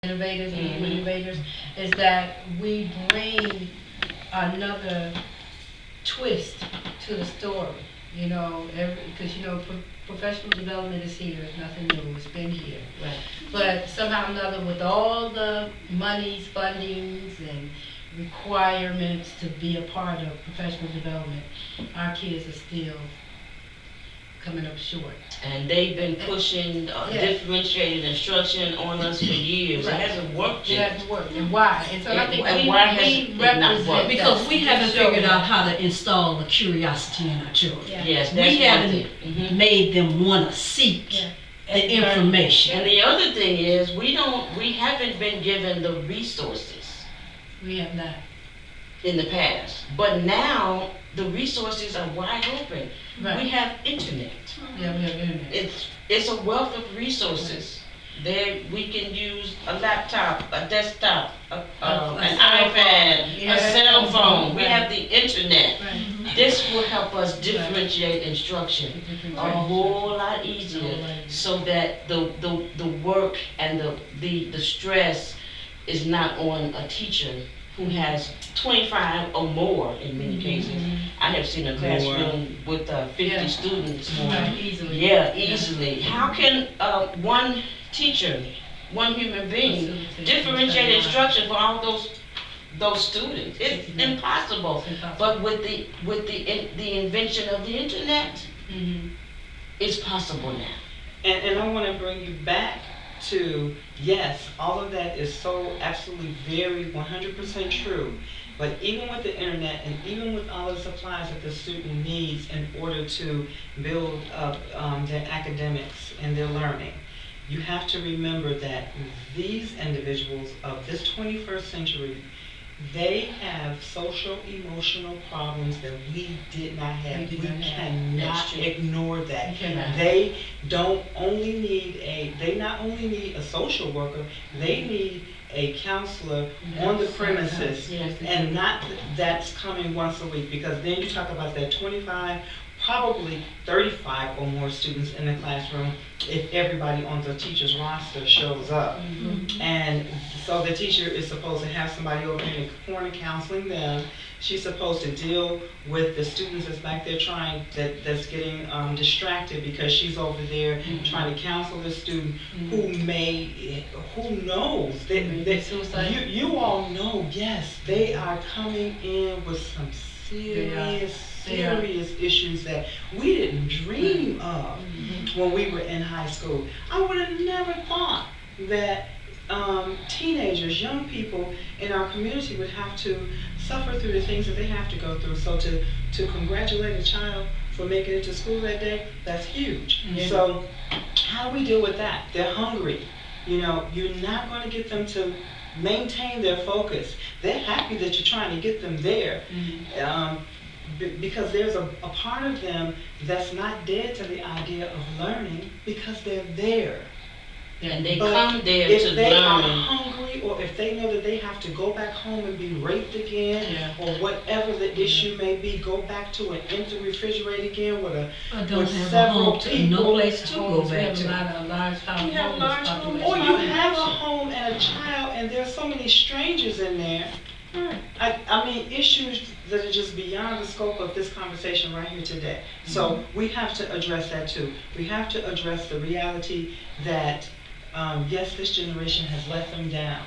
Innovators, EDU Innovators, is that we bring another twist to the story. You know, because you know, professional development is here. It's nothing new. It's been here. Right. But somehow or another, with all the monies, fundings, and requirements to be a part of professional development, our kids are still coming up short. And they've been pushing differentiated instruction on us for years. Right. It hasn't worked yet. It hasn't worked. And why? And so I think we represent because we haven't figured out how to install the curiosity in our children. Yeah. Yes, that's we haven't made them want to seek the information. And the other thing is we haven't been given the resources. We have not. In the past. But now the resources are wide open. Right. We have internet. Yeah, we have internet. It's a wealth of resources. There we can use a laptop, a desktop, an iPad, a cell phone. We have the internet. Right. This will help us differentiate instruction a whole lot easier, so that the work and the stress is not on a teacher who has 25 or more in many cases. I have seen a classroom with 50 students. Easily. Yeah, easily. How can one teacher, one human being, differentiate instruction for all those students? It's impossible. But with the invention of the internet, it's possible now. And I want to bring you back to, yes, all of that is so absolutely very 100% true. But even with the internet and even with all the supplies that the student needs in order to build up their academics and their learning, you have to remember that these individuals of this 21st century, they have social, emotional problems that we did not have. We cannot ignore that. They not only need a social worker, they need a counselor on the premises, and not that's coming once a week, because then you talk about that 25, probably 35 or more students in the classroom if everybody on the teacher's roster shows up. And so the teacher is supposed to have somebody over in the corner counseling them. She's supposed to deal with the students that's back there that's getting distracted because she's over there trying to counsel the student who knows that you all know, yes, they are coming in with some serious issues that we didn't dream of when we were in high school. I would have never thought that teenagers, young people in our community would have to suffer through the things that they have to go through. So to congratulate a child for making it to school that day, that's huge. So how do we deal with that? They're hungry. You know, you're not going to get them to maintain their focus. They're happy that you're trying to get them there. Because there's a part of them that's not dead to the idea of learning, because they're there. And they come there to learn. If they are hungry, or if they know that they have to go back home and be raped again, or whatever the issue may be, go back to an empty refrigerator again with several people. No place to go back to. You have a large home. Or you have a home and a child, and there's so many strangers in there. I mean, issues that are just beyond the scope of this conversation right here today. So we have to address that too. We have to address the reality that, yes, this generation has let them down.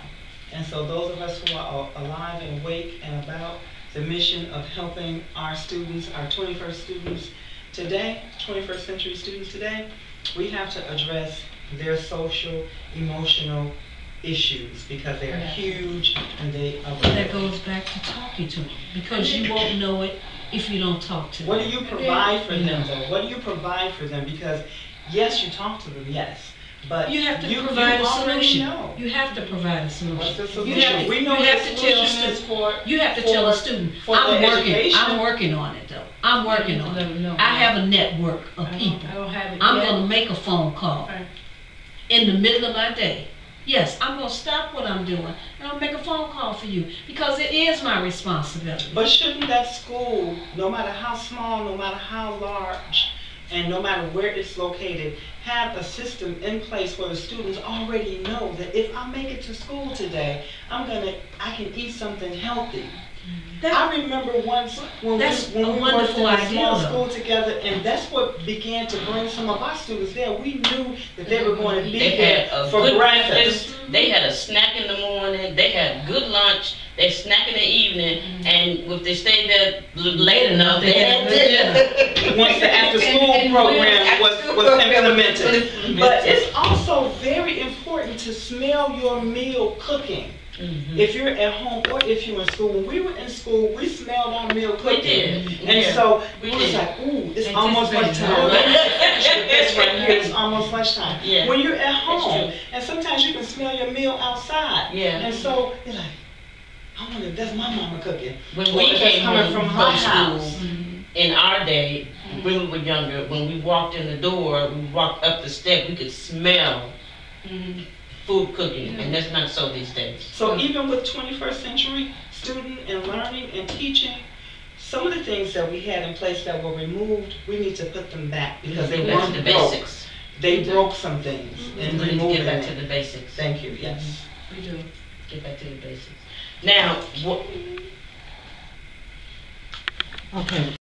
And so those of us who are alive and awake and about the mission of helping our students, our 21st students today, 21st century students today, we have to address their social, emotional issues, because they are huge and they are. That goes back to talking to them, because you won't know it if you don't talk to them. What do you provide for them, though? What do you provide for them? Because yes, you talk to them, yes, but you have to provide a solution. You have to provide a solution. What's the solution? You have to tell a student, I'm working on it though. I'm working on it. I have a network of people. I'm going to make a phone call in the middle of my day. Yes, I'm going to stop what I'm doing and I'll make a phone call for you, because it is my responsibility. But shouldn't that school, no matter how small, no matter how large, and no matter where it's located, have a system in place where the students already know that if I make it to school today, I can eat something healthy. I remember once when we worked in a small school together, and that's what began to bring some of our students there. We knew that they were going to be there for breakfast. They had a snack in the morning. They had good lunch. They snack in the evening, and if they stayed there late enough, they had dinner. Once the after-school program was implemented. But it's also very important to smell your meal cooking. If you're at home or if you're in school. When we were in school, we smelled our meal cooking. We did. And so we was like, ooh, it's almost lunchtime. It's right here, it's almost lunchtime. Yeah. When you're at home, and sometimes you can smell your meal outside. Yeah. And so you're like, I wonder if that's my mama cooking. When we came home from my school, house. in our day, when we were younger, when we walked in the door, we walked up the step, we could smell food cooking, and that's not so these days. So even with 21st century student and learning and teaching, some of the things that we had in place that were removed, we need to put them back because they weren't the broke. basics. They broke some things and We need to removing get back it. to the basics. Thank you, yes. We do. Get back to the basics. Now, what? Okay.